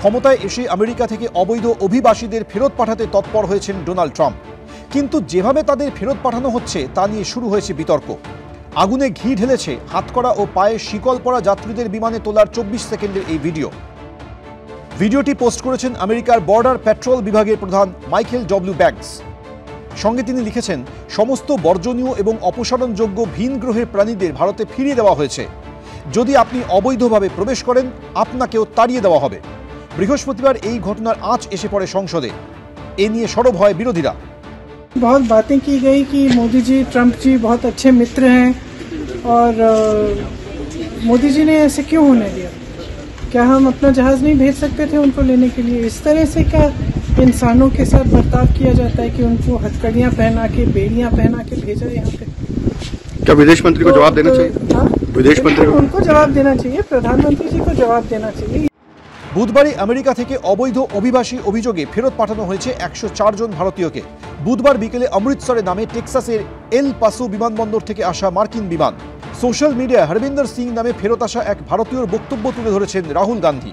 ক্ষমতায় এসে আমেরিকা থেকে অবৈধ অভিবাসীদের ফেরত পাঠাতে তৎপর হয়েছেন ডোনাল্ড ট্রাম্প। কিন্তু যেভাবে তাদের ফেরত পাঠানো হচ্ছে তা নিয়ে শুরু হয়েছে বিতর্ক। আগুনে ঘি ঢেলেছে হাতকড়া ও পায়ে শিকল পরা যাত্রীদের বিমানে তোলার 24 সেকেন্ডের এই ভিডিওটি পোস্ট করেছেন আমেরিকার বর্ডার পেট্রোল বিভাগের প্রধান মাইকেল ডব্লিউ ব্যাগস। সঙ্গে তিনি লিখেছেন, সমস্ত বর্জনীয় এবং অপসারণযোগ্য ভিন গ্রহের প্রাণীদের ভারতে ফিরিয়ে দেওয়া হয়েছে। যদি আপনি অবৈধভাবে প্রবেশ করেন, আপনাকেও তাড়িয়ে দেওয়া হবে। বৃহস্পতিবার এই ঘটনার আঁচ এসে পড়ে সংসদে। এ নিয়ে সরব হয় বিরোধীরা। बहुत बातें की गई कि मोदी जी, ट्रंप जी बहुत अच्छे मित्र हैं और मोदी जी ने ऐसे क्यों होने दिया? क्या हम अपना जहाज नहीं भेज सकते थे उनको लेने के लिए? इस तरह से क्या इंसानों के साथ बर्ताव किया जाता है कि उनको हथकड़ियाँ पहना के, बेड़ियाँ पहना के भेजा यहाँ पे? क्या विदेश मंत्री को जवाब देना चाहिए? विदेश मंत्री को उनको जवाब देना चाहिए, प्रधानमंत्री जी को जवाब देना चाहिए। বুধবারই আমেরিকা থেকে অবৈধ অভিবাসী অভিযোগে ফেরত পাঠানো হয়েছে 104 জন ভারতীয়কে। বুধবার বিকেলে অমৃতসরে নামে টেক্সাসের এল পাসো বিমানবন্দর থেকে আসা মার্কিন বিমান। সোশ্যাল মিডিয়ায় হরবিন্দর সিং নামে ফেরত আসা এক ভারতীয়র বক্তব্য তুলে ধরেছেন রাহুল গান্ধী।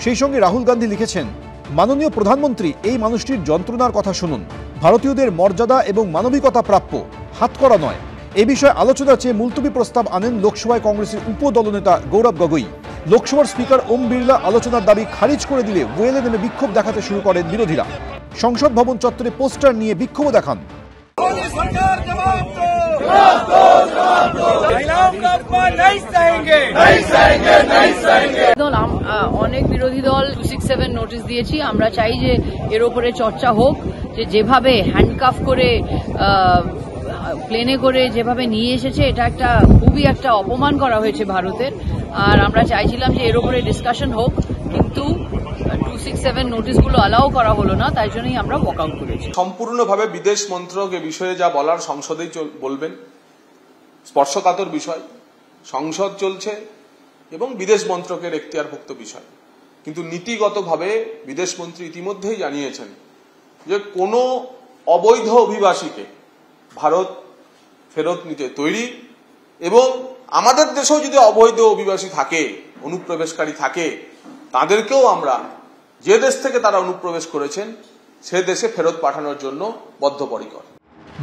সেই সঙ্গে রাহুল গান্ধী লিখেছেন, মাননীয় প্রধানমন্ত্রী, এই মানুষটির যন্ত্রণার কথা শুনুন। ভারতীয়দের মর্যাদা এবং মানবিকতা প্রাপ্য, হাতকড়া নয়। এ বিষয়ে আলোচনা চেয়ে মুলতবি প্রস্তাব আনেন লোকসভায় কংগ্রেসের উপদলনেতা গৌরব গগৈ। লোকসভার স্পিকার ওম বিড়লা আলোচনার দাবি খারিজ করে দিলে ওয়েলে নেমে বিক্ষোভ দেখাতে শুরু করেন বিরোধীরা। সংসদ ভবন চত্বরে পোস্টার নিয়ে বিক্ষোভ দেখান। অনেক বিরোধী দল 267 নোটিশ দিয়েছি। আমরা চাই যে এর উপরে চর্চা হোক, যে যেভাবে হ্যান্ডকাফ করে প্লেনে করে যেভাবে নিয়ে এসেছে, এটা একটা খুবই একটা অপমান করা হয়েছে ভারতের। আর আমরা চাইছিলাম যে এর উপরে ডিসকাশন হোক, কিন্তু 267 নোটিশগুলো অ্যালাউ করা হলো না, তাই জন্যই আমরা ওয়াকআউট করেছি। সম্পূর্ণভাবে বিদেশ মন্ত্রক এ বিষয়ে যা বলার সংসদেই বলবেন। স্পর্শকাতর বিষয়, সংসদ চলছে এবং বিদেশ মন্ত্রকের এখতিয়ারভুক্ত বিষয়। কিন্তু নীতিগতভাবে বিদেশ মন্ত্রী ইতিমধ্যেই জানিয়েছেন যে কোনো অবৈধ অভিবাসীকে ভারত ফেরত নিতে তৈরি, এবং আমাদের দেশেও যদি অবৈধ অভিবাসী থাকে, অনুপ্রবেশকারী থাকে, তাদেরকেও আমরা যে দেশ থেকে তারা অনুপ্রবেশ করেছেন সে দেশে ফেরত পাঠানোর জন্য বদ্ধপরিকর।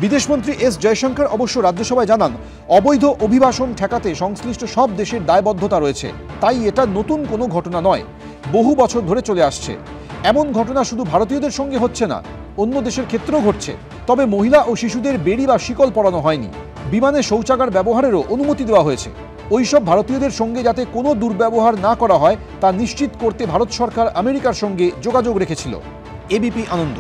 বিদেশমন্ত্রী এস জয়শঙ্কর অবশ্য রাজ্যসভায় জানান, অবৈধ অভিবাসন ঠেকাতে সংশ্লিষ্ট সব দেশের দায়বদ্ধতা রয়েছে। তাই এটা নতুন কোনো ঘটনা নয়, বহু বছর ধরে চলে আসছে। এমন ঘটনা শুধু ভারতীয়দের সঙ্গে হচ্ছে না, অন্য দেশের ক্ষেত্রেও ঘটছে। তবে মহিলা ও শিশুদের বেড়ি বা শিকল পরানো হয়নি। বিমানে শৌচাগার ব্যবহারেরও অনুমতি দেওয়া হয়েছে। ওইসব ভারতীয়দের সঙ্গে যাতে কোনো দুর্ব্যবহার না করা হয় তা নিশ্চিত করতে ভারত সরকার আমেরিকার সঙ্গে যোগাযোগ রেখেছিল। এবিপি আনন্দ।